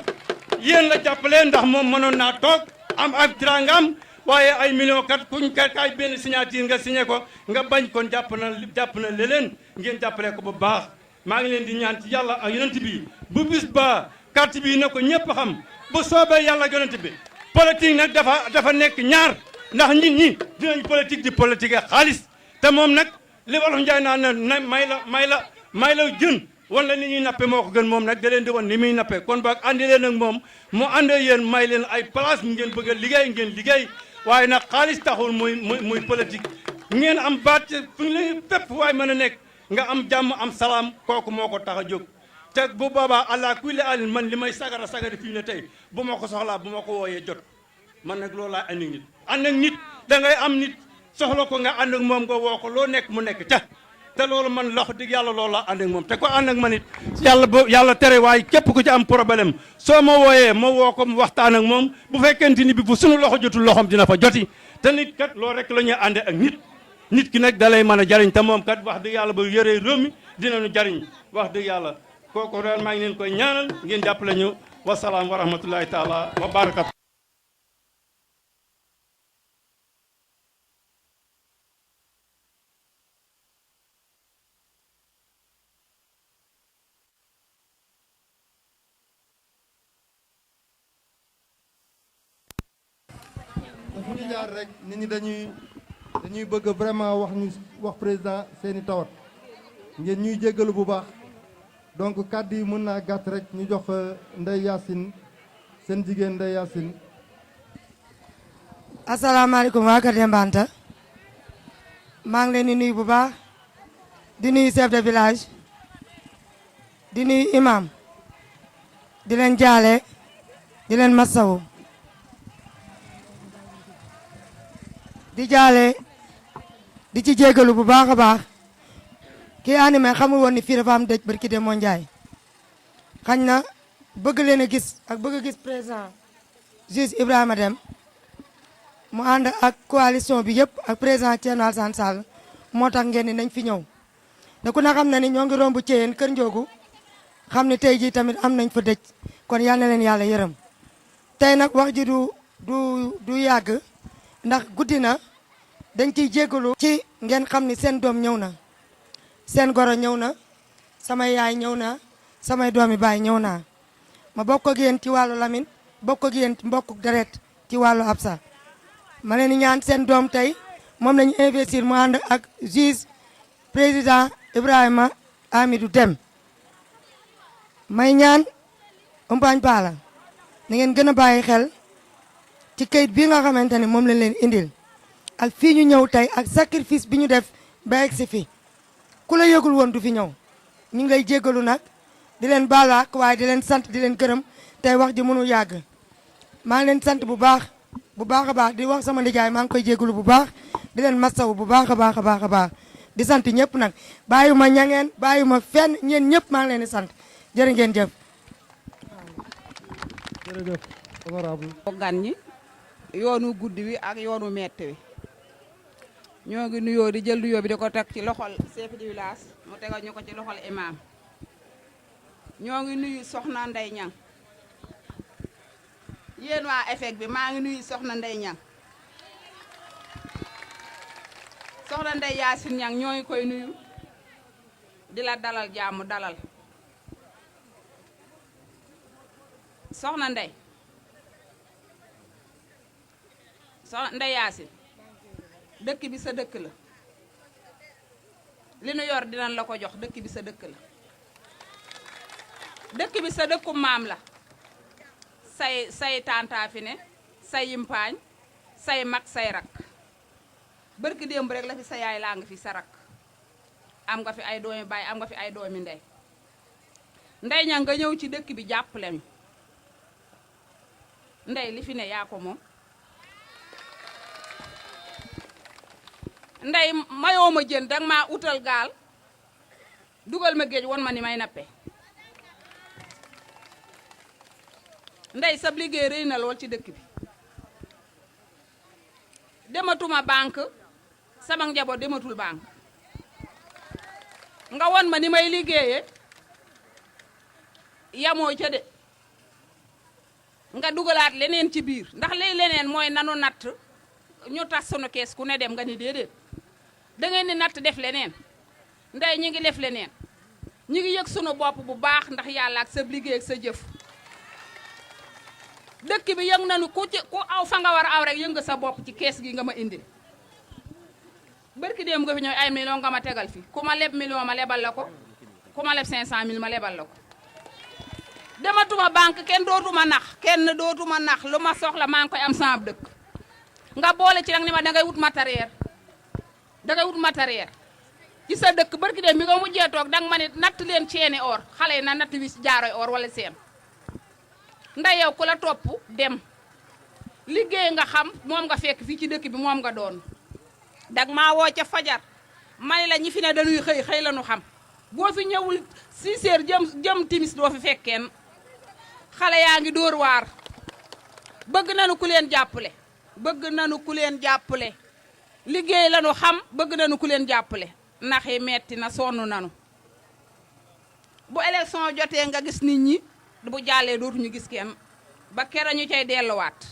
yéen la jàppale ndax moom mënoon naa toog am ak tirangam waaye ay millions kat kuñ kaay benn signature nga signé ko nga bañ kon jàpp na leneen ngeen jàppale ko bu baax maa ngi leen di ñaan ci yàlla ak yonent bi bu bis ba carte bi na ko ñëpp xam bu soobee yàlla yonent bi politique nag dafa nekk ñaar ndax nit ñi dinañ politique di politique xaalis te moom nag li wolof Njaay naan na may la jën wala ni ñuy nappe moo ko gën moom nag da leen di wan ni muy nappe kon boog andi leen ak moom mu àndee yéen may leen ay place ngeen bëgg a liggéey ngeen liggéey waaye nag xaalis taxul muy politique ngeen am baat fu ñu leen fépp waaye mën a nekk nga am jàmm am salaam kooku moo ko tax a jóg te bu boobaa allah kulli alin man li may sagara fii ne tey bu ma ko soxlaa bu ma ko wooyee jot man nag loolu laa andi nit ànd ak nit da ngay am nit soxla ko nga ànd ak moom nga woo ko loo nekk mu nekk ca te loolu man loxo dig yàlla loolu laa ànd ak moom te ko ànd ak man it yàlla tere waaye képp ku ci am problème soo ma wooyee ma woo ko mu waxtaan ak moom bu fekkente ni bi bu sunu loxo jotul loxom dina fa joti te nit kat loolu rek la ñuy ànde ak nit nit ki nag dalay mën a jariñ te moom kat wax dëgg yàlla ba yoree réew mi dinañu jariñ wax dëgg yàlla kooku daal maa ngi leen koy ñaanal ngeen jàppale ñu wasalaam wa rahmatullahi taala wa barakatu. fu ñu jaar rek nit ñi dañuy bëgg vraiment wax président seeni tawat ngeen ñuy jéggalu bu baax donc kàddu yi mën naa gàtt rek ñu jox Ndeye Yacine seen jigéen Ndeye Yacine. asalaamaaleykum waa Kër Demba Anta maa ngi leen di nuyu bu baax di nuyu chef de village di nuyu imam di leen jaale di leen masawu di jaale di ci jégalu bu baax a baax kii animé xamul woon ni fii dafa am dëj barki de moo njaay xañ na bëgg leen a gis ak bëgg a gis président juge Ibrahima Dème mu ànd ak coalition bi yëpp ak président Thierno Alassane Sall moo tax ngeen ni nañ fi ñëw te ku na xam na ni ñoo ngi romb Thiéyène Kër Njoogu xam ne tey jii tamit am nañ fa dëj kon yal na leen yàlla yërëm tey nag wax ji du yàgg ndax guddi na dañ ciy jégalu ci ngeen xam ni seen doom ñëw na seen goro ñëw na samay yaay ñëw na samay doomi baay ñëw naa ma bokk ak yéen ci wàllu Lamine bokk ak yéen mbokku deret ci wàllu Absa ma leen di ñaan seen doom tey moom lañu investir mu ànd ak juge président Ibrahima Amidou Dème may ñaan umpaañ paala na ngeen gën a bàyyi xel ci kayit bi nga xamante ni moom lañ leen indil ak fii ñu ñëw tey ak sacrifice bi ñu def ba egg si fi ku la yëgul woon du fi ñëw ñu ngi lay jéggalu nag di leen baalu ak waaye di leen sant di leen gërëm tey wax ji mënul yàgg maa ngi leen sant bu baax a baax di wax sama nijaay maa ngi koy jéggalu bu baax di leen masawu bu baax a baax di sant ñëpp nag bàyyuma ñangeen bàyyuma fenn ñeen ñëpp maa ngi leen di sant jërë ngeen jëf. jërëjëf honorable gan ñi yoonu guddi wi ak yoonu metti wi ñoo ngi nuyoo di jël nuyoo bi di ko teg ci loxol chef de village mu tegal ñu ko ci loxol imam ñoo ngi nuyu soxna Ndey Ñang yéen waa EFEC bi maa ngi nuyu soxna Ndey Ñang soxna Ndey Yacine Ñang ñoo ngi koy nuyu di la dalal jàmm dalal soxna Ndey Yacine dëkk bi sa dëkk la li nu yor dinañ la ko jox dëkk bi sa dëkk la dëkk bi sa dëkku maam la say tàntaa fi ne say yimpaañ say mag say rak bërki démb rek la fi sa yaay laa nga fi sa rak am nga fi ay doomi baay am nga fi ay doomi ndey Ndey Ñang nga ñëw ci dëkk bi jàppale ñu ndey li fi ne yaa ko moom ndey mayoo ma jën danga maa utal gaal dugal ma géej won ma ni may nappe ndey sab liggéey rëy na lool ci dëkk bi dematuma banque sama njaboot dematul banque nga won ma ni may liggéeyee yamoo ca de nga dugalaat leneen ci biir ndax lay leneen mooy nanu natt ñu tas sunu kees ku ne dem nga ni déedéet da ngeen ni natt def leneen ndey ñi ngi def leneen ñi ngi yëg sunu bopp bu baax ndax yàlla ak sa liggéey ak sa jëf dëkk bi yëng nañu ku aw fa nga war a aw rek yëng nga sa bopp ci kees gi nga ma indi barki démb nga fi ñëw ay million nga ma tegal fi ku ma leb million ma lebal la ko ku ma leb 500 000 ma lebal la ko dematuma banque kenn dootuma nax lu ma soxla maa ngi koy am sama dëkk nga boole ci nag ni ma dangay wut matériel ci sa dëkk barki dem bi nga mujjee toog danga ma ne natt leen ceeni or xale yi na natt wis jaaroy or wala seen nday yow ku la topp dem liggéey nga xam moom nga fekk fii ci dëkk bi moom nga doon dag maa woo ca fajar ma ne la ñi fi ne dañuy xëy la ñu xam boo fi ñëwul 6 heures jëm timis doo fi fekkeen xale yaa ngi dóor waar bëgg nañu ku leen jàppale liggéey lañu xam bëgg nañu ku leen jàppale ndax yi metti na sonn nanu bu élection jotee nga gis nit ñi bu jàllee dootuñu gis kenn ba kera ñu cay delluwaat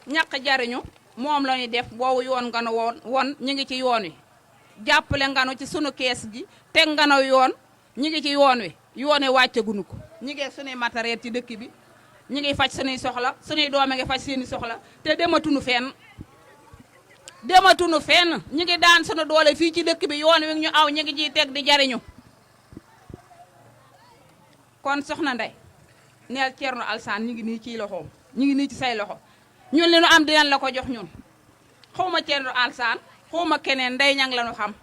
ñàkk jariñu moom la ñuy def boobu yoon nga nu won ñu ngi ci yoon wi jàppale nga nu ci sunu kees gi teg nga nu yoon ñu ngi ci yoon wi wàccaguñu ko ñu ngi sunuy matériel ci dëkk bi ñu ngi faj sunuy soxla sunuy doom a ngi faj seeni soxla te dematuñu fenn ñu ngi daan sunu doole fii ci dëkk bi yoon wi ñu aw ñu ngi ciy teg di jariñu kon soxna Ndey neel Thierno Alassane ñu ngi nii ciy loxoom ñu ngi nii ci say loxo ñun li nu am dinañ la ko jox ñun xawma Thierno Alassane xawma keneen Ndey Ñang la nu xam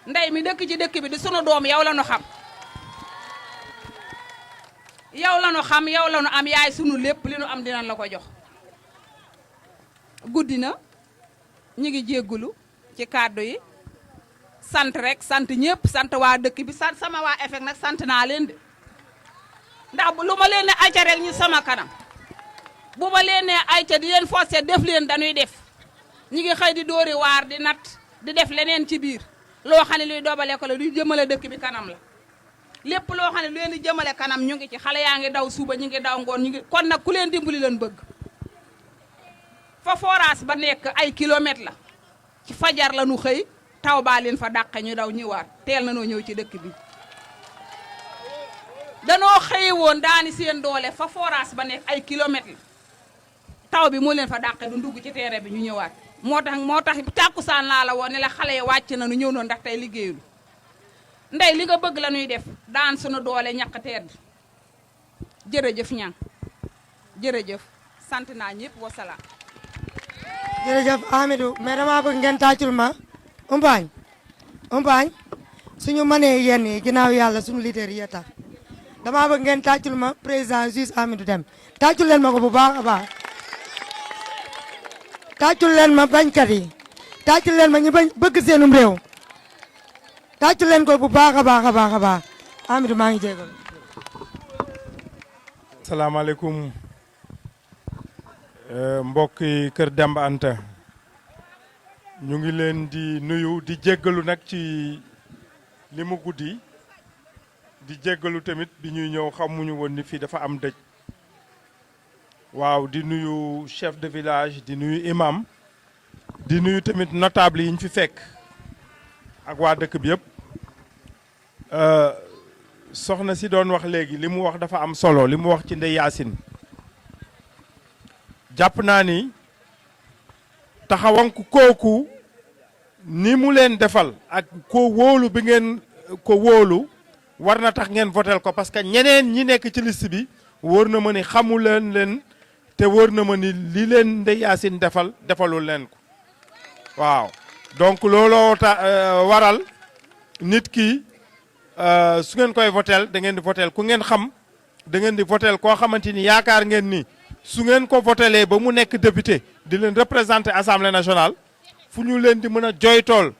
Ndey mi dëkk ci dëkk bi di sunu doom yow la nu xam yow la nu xam yow la nu am yaay sunu lépp li nu am dinañ la ko jox guddi na ñu ngi jéggulu ci kàddu yi sant rek sant ñëpp sant waa dëkk bi sant sama waa effet nag sant naa leen de ndax lu ma leen ne ayca rek ñu sama kanam bu ma leen ne ayca di leen forcé def leen dañuy def ñi ngi xëy di dóori waar di nat di def leneen ci biir loo xam ne luy doobale ko la luy jëmale dëkk bi kanam la lépp loo xam ne lu leen di jëmale kanam ñu ngi ci xale yaa ngi daw suba ñu ngi daw ngoon ñu ngi kon nag ku leen dimbali leen bëgg fa forage ba nekk ay kilomètres la ci fajar la nu xëy taw baa leen fa dàqe ñu daw ñëwaat teel na noo ñëw ci dëkk bi danoo xëye woon daani seen doole fa forage ba nekk ay kilomètres la taw bi moo leen fa dàqe du ndugg ci terrain bi ñu ñëwaat moo tax tàkkusaan laa la woon ne la xale yi wàcc na nu ñëw noonu ndax tey liggéeyul Ndey li nga bëgg la ñuy def daan sunu doole ñàkk tedd jërëjëf ñang jërëjëf sant naa ñëpp wasalaam jërëjëf Amidou mais dama bëgg ngeen tàccul ma umpaañ suñu mënee yenn yi ginnaaw yàlla suñu leader yi tax dama bëgg ngeen tàccul ma président juge Amidou Deme tàccul leen ma ko bu baax a baax tàccul leen ma bañkat yi tàccul leen ma ñu bëgg seenum réew tàccul leen ko bu baax a baax a baax a baax Amidou maa ngi jégal salaamaaleykum mbokk yi Kër Demba Anta ñu ngi leen di nuyu di jéggalu nag ci li mu guddi di jéggalu tamit bi ñuy ñëw xamuñu woon ni fii dafa am dëj waaw di nuyu chef de village di nuyu imam di nuyu tamit notable yi ñu fi fekk ak waa dëkk bi yëpp soxna si doon wax léegi li mu wax dafa am solo li mu wax ci Ndeye Yacine jàpp naa ni taxawanku kooku ni mu leen defal ak ko wóolu bi ngeen ko wóolu war na tax ngeen votel ko parce que ñeneen ñi nekk ci liste bi wóor na ma ni xamu leen te wóor na ma ni li leen Ndeye Yacine defalul leen ko waaw donc looloo waral nit ki su ngeen koy votel da ngeen di votel ku ngeen xam da ngeen di votel koo xamante ni yaakaar ngeen ni su ngeen ko votelee ba mu nekk député di leen représenter assemblée nationale fu ñu leen di mën a joytool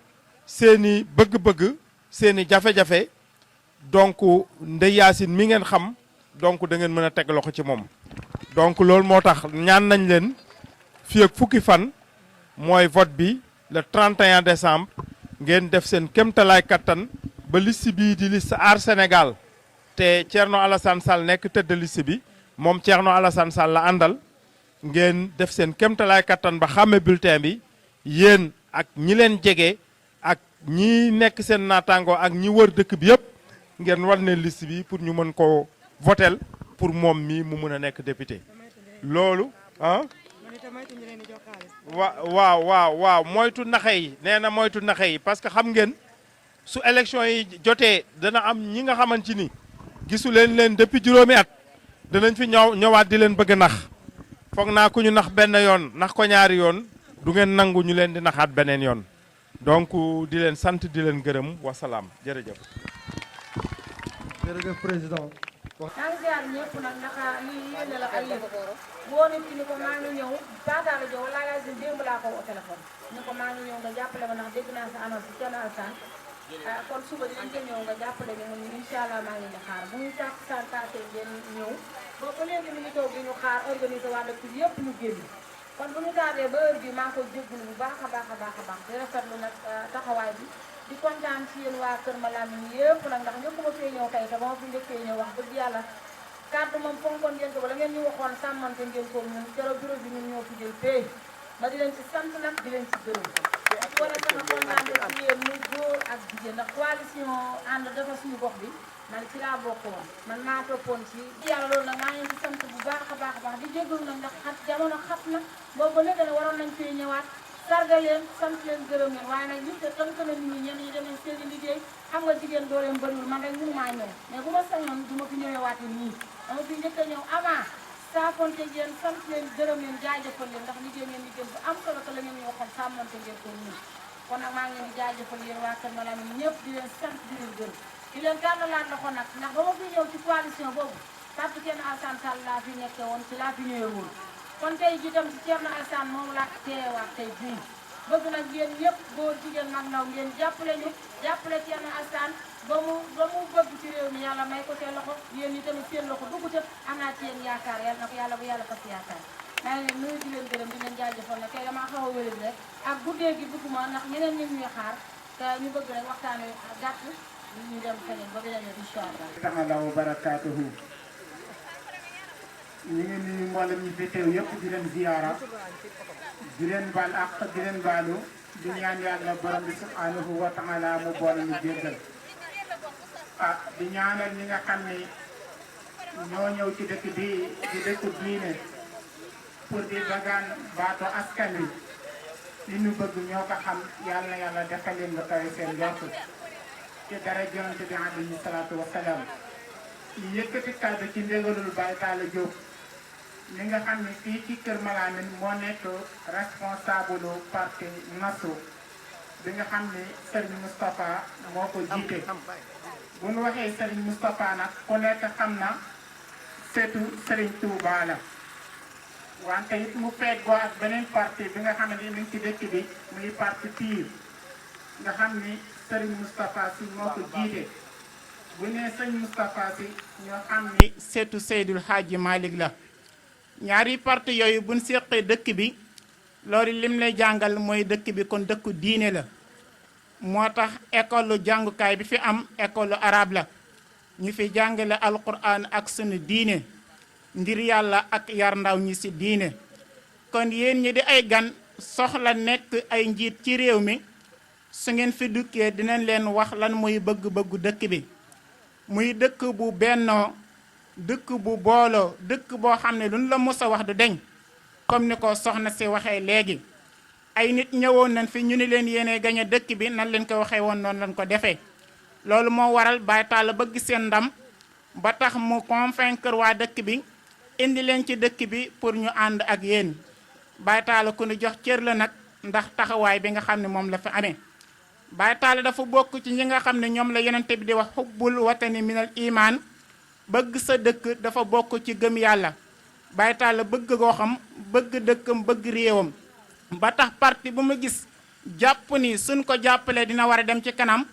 seeni bëgg-bëgg seeni jafe-jafe donc Ndeye Yacine mi ngeen xam donc da ngeen mën a teg loxo ci moom. donc loolu moo tax ñaan nañ leen fii ak fukki fan mooy vote bi le 31 décembre ngeen def seen kéemtalaay kattan ba liste bii di liste Aar Sénégal te Thierno Alassane Sall nekk tëdd liste bi moom Thierno Alassane Sall la àndal ngeen def seen kéemtalaay kattan ba xàmme bulletin bi yéen ak ñi leen jege ak ñi nekk seen naataango ak ñi wër dëkk bi yëpp ngeen war ne liste bi pour ñu mën ko votel pour moom mi mu mën a nekk député loolu ah waaw moytu naxe yi nee na moytu naxe yi parce que xam ngeen su élection yi jotee dana am ñi nga xamante ni gisu leen depuis juróomi at danañ fi ñëwaat di leen bëgg nax foog naa ku ñu nax benn yoon nax ko ñaari yoon du ngeen nangu ñu leen di naxaat beneen yoon donc di leen sant di leen gërëm wasalaam jërëjëf. jërëjëf président. maa ngi ziar ñëpp nag ndax lii yéene la ak yéen boo nit ki ni ko maa ngi ñëw Pataara Diop wala laa si démb laa ko woo téléphone ni ko maa ngi ñëw nga jàppale ma ndax dégg naa sa annonce ci Thierno Alassane kon suba dinañ ko ñëw nga jàppale ñu mun incha allah maa ngi leen di xaar bu ñu tàkk santaate ngeen ñëw ba léegi ñu ngi toog di ñu xaar organiser waa dëkk bi yëpp ñu génn kon bu ñu tardé ba heure bi maa ngi koy jégalu bu baax a baax a baax a baax di rafetlu nag taxawaay bi di kontaan ci yéen waa Kër Malamine yëpp nag ndax njëkkuma fee ñëw tey te ba ma fi njëkkee ñëw wax dëgg yàlla kàddu moom fonkoon ngeen ko ba la ngeen ñu waxoon sàmmante ngeen ko ñun keroog bureau bi ñun ñoo fi jël pay ma di leen ci sant nag di leen ci gërëm ak wane sama kontaan ci yéen muy góor ak jigéen ndax coalition ànd dafa suñu gox bi man ci laa bokkoon man maa toppoon ci yàlla loolu nag maa ngi leen di sant bu baax a baax a baax di jégalu nag ndax xat jamono xat na boobu ba léegi waroon nañ fee ñëwaat sargal leen sant leen gërëm leen waaye nag nit te tënk na nit ñi ñenn ñi demee seen i liggéey xam nga jigéen dooleem bëriwul man rek mënu maa ñëw mais bu ma sañoon du ma fi ñëwewaate nii dama fi njëkk a ñëw avant saafonte ngeen sant leen gërëm leen jaajëfal leen ndax liggéey ngeen liggéey bu am solo que la ngeen ñu waxoon sàmmante ngeen ko nii kon nag maa ngi leen di jaajëfal yéen waa Kër Malamine ñëpp di leen sant di leen gërëm di leen tàllalaat loxo nag ndax ba ma fi ñëw ci coalition boobu parti kenn Alassane Sall laa fi nekkee woon ci laa fi ñëwee woon kon tey ji tam ci Thierno Alassane moom laa teewaat tey bii bëgg nag yéen ñëpp góor jigéen mag ndaw ngeen jàppale ñu jàppale Thierno Alassane ba mu bëgg ci réew mi yàlla may ko seen loxo yéen ñi tamit seen loxo dugg ca am naa ci yéen yaakaar yàlla na ko yàlla bu yàlla fas yaakaar maa ngi leen nuyu di leen gërëm di leen jaajëfal nag tey damaa xaw a wéri rek ak guddee gi bëgguma ndax ñeneen ñi ñuy xaar te ñu bëgg rek waxtaan wi gàtt ñu dem feneen ba beneen yoon incha allah. taala wa barakaatuhu ñu ngi nuyu mboolem ñi fi teew yëpp di leen ziyaara di leen baal ak di leen baalu di ñaan yàlla borom bi subhanahu wa taala mu boole ñu jéggal di ñaanal ñi nga xam ni ñoo ñëw ci dëkk bi di dëkk diine pour di dagaan baatu askan wi li ñu bëgg ñoo ko xam yàlla na yàlla defal leen lu kawe seen njort ci dara yonent bi alayhi salaatu wa salaam yëkkati kàddu ci ndégalul Baye Talla Diop mi nga xam ne fii ci Kër Malamine moo nekk responsable parti NASSO bi nga xam ne Serigne Moustapha moo ko jiite bu ñu waxee Serigne Moustapha nag ku nekk xam na seetu Serigne Touba la wante it mu feggoo ak beneen parti bi nga xam ne mi ngi ci dëkk bi muy parti PUR nga xam ni Serigne Moustapha Sy moo ko jiite bu nee Serigne Moustapha Sy ñoo xam ni seetu Seydul Hadji Malick la ñaari parti yooyu buñ séqee dëkk bi loolu lim lay jàngal mooy dëkk bi kon dëkku diine la moo tax école jàngukaay bi fi am école arabe la ñu fi jàngale alquran ak sunu diine ngir yàlla ak yar ndaw ñi ci diine kon yéen ñi di ay gan soxla nekk ay njiit ci réew mi su ngeen fi dukkee dinañ leen wax lan mooy bëgg-bëggu dëkk bi muy dëkk bu bennoo dëkk bu booloo dëkk boo xam ne luñ la mos a wax du deñ comme ni ko soxna si waxee léegi ay nit ñëwoon nañ fi ñu ni leen yéene gañe dëkk bi nan leen ko waxee woon noonu lañ ko defee loolu moo waral Baye Talla bëgg seen ndam ba tax mu convaincre waa dëkk bi indi leen ci dëkk bi pour ñu ànd ak yéen Baye Talla ku ñu jox cër la nag ndax taxawaay bi nga xam ne moom la fi amee Baye Talla dafa bokk ci ñi nga xam ne ñoom la yonente bi di wax xubbul watani minal iman bëgg sa dëkk dafa bokk ci gëm yàlla Baye Talla bëgg goo xam bëgg dëkkam bëgg réewam ba tax parti bu ma gis jàpp ni suñ ko jàppalee dina war a dem ci kanam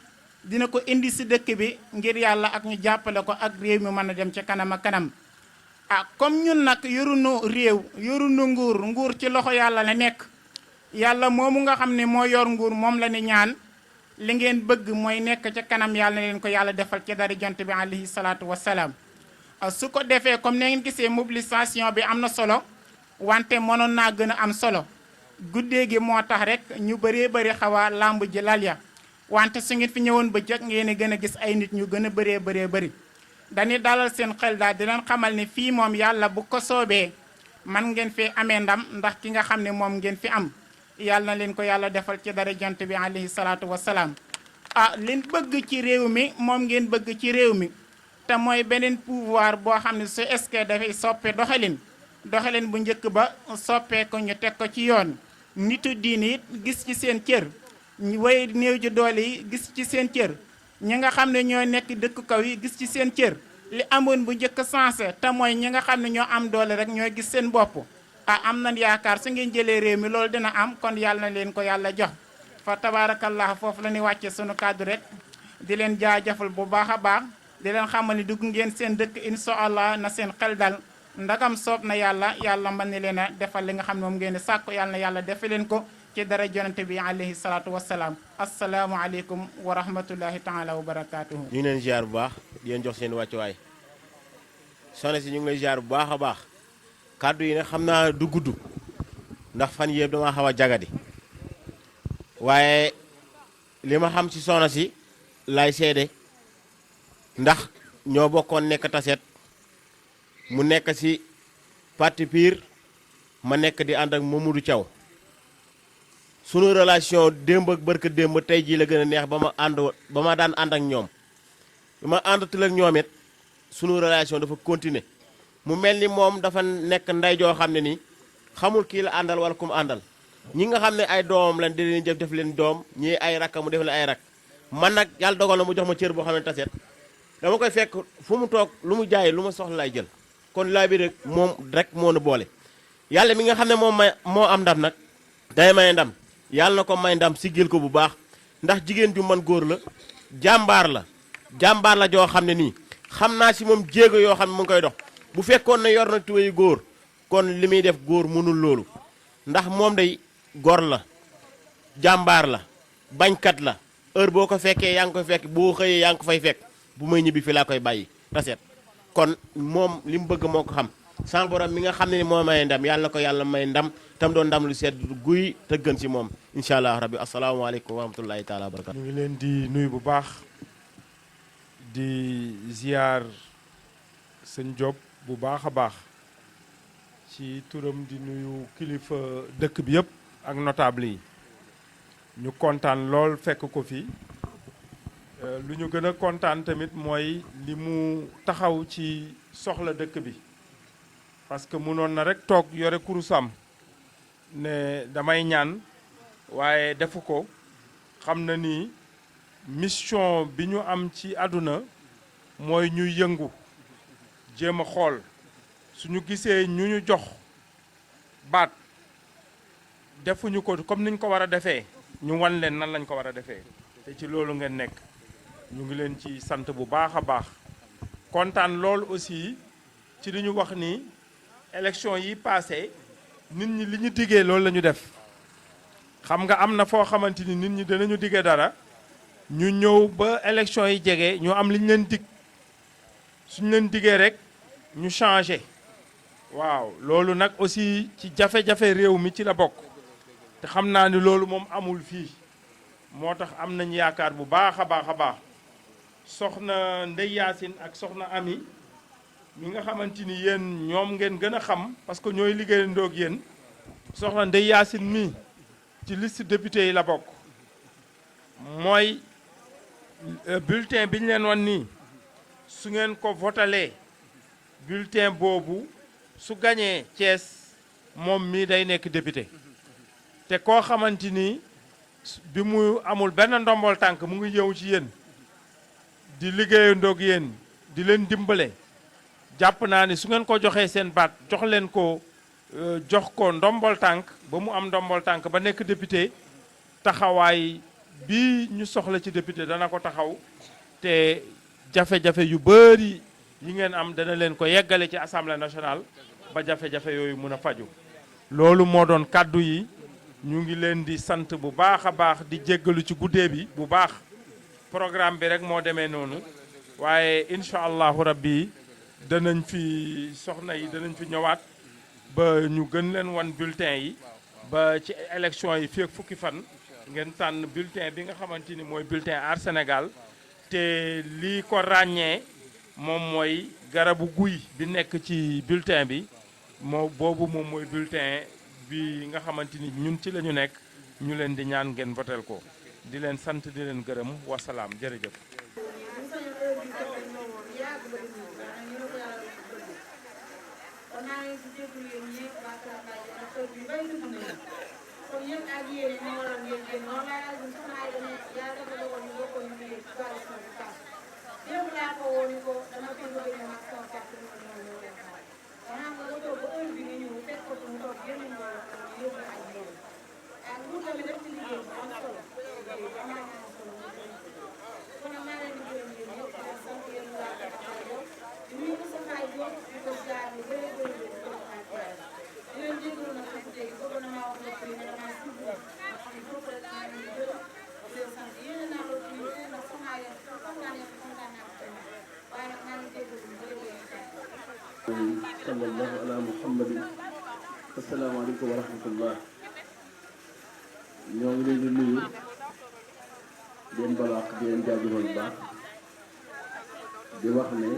dina ko indi si dëkk bi ngir yàlla ak ñu jàppale ko ak réew mi mën a dem ci kanam ak kanam comme ñun nag yorunu réew yorunu nguur ci loxo yàlla la nekk yàlla moomu nga xam ne moo yor nguur moom la ni ñaan li ngeen bëgg mooy nekk ca kanam yàlla na leen ko yàlla defal ci dara jont bi alayhi salaatu wasalaam su ko defee comme ne ngeen gisee mobilisation bi am na solo wante mënoon naa gën a am solo guddee gi moo tax rek ñu bëree bëri xaw a làmb ji lal ya wante su ngeen fi ñëwoon ba jëkk ngeen gën a gis ay nit ñu gën a bëree bëri dañuy dalal seen xel daal di leen xamal ne fii moom yàlla bu ko soobee man ngeen fi amee ndam ndax ki nga xam ne moom ngeen fi am yàlla na leen ko yàlla defal ci dara jant bi alayhi salaatu wasalaam liñ bëgg ci réew mi moom ngeen bëgg ci réew mi te mooy beneen pouvoir boo xam ne su est-ce dafay soppe doxalin bu njëkk ba soppee ko ñu teg ko ci yoon nitu diini it gis ci seen cër way néew ji doole yi gis ci seen cër ñi nga xam ne ñoo nekk dëkk kaw yi gis ci seen cër li amoon bu njëkk sensé te mooy ñi nga xam ne ñoo am doole rek ñooy gis seen bopp am nañ yaakaar su ngeen jëlee réew mi loolu dina am kon yàlla na leen ko yàlla jox fa tabaarakallah foofu la ñuy wàcce sunu kàddu rek di leen jaajëfal bu baax a baax di leen xamal ni dugg ngeen seen dëkk insha allah na seen xel dal ndagam soob na yàlla yàlla mën na leen a defal li nga xam ne moom ngeen di sàkku yàlla na yàlla defe leen ko ci dara yonent bi alayhi salaatu wassalaam asalaamualeykum wa rahmatullahi taala wa barakaatuhu. ñu ngi leen ziar bu baax di leen jox seen wàccuwaay soxna si ñu ngi lay ziar bu baax a baax kàddu yi nag xam naa du gudd ndax fan yëpp dama xaw a jagadi waaye li ma xam ci soxna si lay seede ndax ñoo bokkoon nekk taset mu nekk ci parti PUR ma nekk di ànd ak Mamadou Thiaw sunu relation démb ak barka démb tey jii la gën a neex ba ma daan ànd ak ñoom ba ma àndatul ak ñoom it sunu relation dafa continuer mu mel ni moom dafa nekk ndey joo xam ne nii xamul kii la àndal wala ku mu àndal ñi nga xam ne ay doomam lañ di leen def leen doom ñii ay rakka mu def leen ay rak man nag yàlla dogal na mu jox ma cër boo xam ne taset dama koy fekk fu mu toog lu mu jaay lu ma soxla lay jël kon laa bi rek moom rek moo nu boole yàlla mi nga xam ne moo am ndam nag day may ndam yàlla na ko may ndam siggil ko bu baax ndax jigéen ju man góor la jàmbaar la joo xam ne nii xam naa si moom jéego yoo xam ne mu ngi koy dox bu fekkoon ne yor na tuwéyu góor kon li muy def góor mënul loolu ndax moom day góor la jàmbaar la bañkat la heure boo ko fekkee yaa ngi koy fekk boo xëyee yaa ngi ko fay fekk bu may ñibbi fi laa koy bàyyi taset kon moom li mu bëgg moo ko xam sama borom mi nga xam ne ni moo may ndam yàlla na ko yàlla may ndam tam doon ndam lu sedd guy te gën si moom incha allah rabbi asalaamaaleykum wa rahmatullahi taala wa barakatu ñu ngi leen di nuyu bu baax di ziar sëñ Diop bu baax a baax ci turam di nuyu kilifa dëkk bi yëpp ak notable yi ñu kontaan lool fekk ko fi lu ñu gën a kontaan tamit mooy li mu taxaw ci soxla dëkk bi parce que mënoon na rek toog yore kurusam ne damay ñaan waaye defu ko xam na ni mission bi ñu am ci àdduna mooy ñuy yëngu jéem a xool suñu gisee ñu jox baat defuñu ko comme niñ ko war a defee ñu wan leen nan lañ ko war a defee te ci loolu ngeen nekk ñu ngi leen ci sant bu baax a baax kontaan lool aussi ci li ñu wax ni élection yi passé nit ñi li ñu diggee loolu la ñu def xam nga am na foo xamante ni nit ñi danañu diggee dara ñu ñëw ba élection yi jege ñu am li ñu leen dig suñu leen diggee rek ñu changé waaw loolu nag aussi ci jafe-jafe réew mi ci la bokk te xam naa ni loolu moom amul fii moo tax am nañ yaakaar bu baax a baax a baax soxna Ndey Yaasin ak soxna Ami mi nga xamante ni yéen ñoom ngeen gën a xam parce que ñooy liggéeyandoog yéen soxna Ndey Yaasin mi ci liste député yi la bokk mooy bulletin bi ñu leen wan nii su ngeen ko votalee bulletin boobu su gañee Thiès moom mii day nekk député te koo xamante ni bi mu amul benn ndombol tànk mu ngi ñëw ci yéen di liggéeyandoog yéen di leen dimbale jàpp naa ni su ngeen ko joxee seen baat jox leen ko jox ko ndombol tànk ba mu am ndombol tànk ba nekk député taxawaay bi ñu soxla ci député dana ko taxaw te jafe-jafe yu bëri yi ngeen am dana leen ko yeggale ci assemblée nationale ba jafe-jafe yooyu mun a faju loolu moo doon kàddu yi ñu ngi leen di sant bu baax a baax di jéggalu ci guddee bi bu baax programme bi rek moo demee noonu waaye incha allahu rabbi danañ fi soxna yi danañ fi ñëwaat ba ñu gën leen wan bulletin yi ba ci élection yi fii ak fukki fan ngeen tànn bulletin bi nga xamante ni mooy bulletin Aar Sénégal te lii ko ràññee moom mooy garabu guy bi nekk ci bulletin bi boobu moom mooy bulletin bi nga xamante ni ñun ci la ñu nekk ñu leen di ñaan ngeen votel ko di leen sant di leen gërëm wasalaam jërëjëf. Thank you. Muhammadin. Asalaamaaleykum wa rahmatullah. ñoo ngi leen di nuyu di leen balaax di leen jaajëfal bu baax di wax ne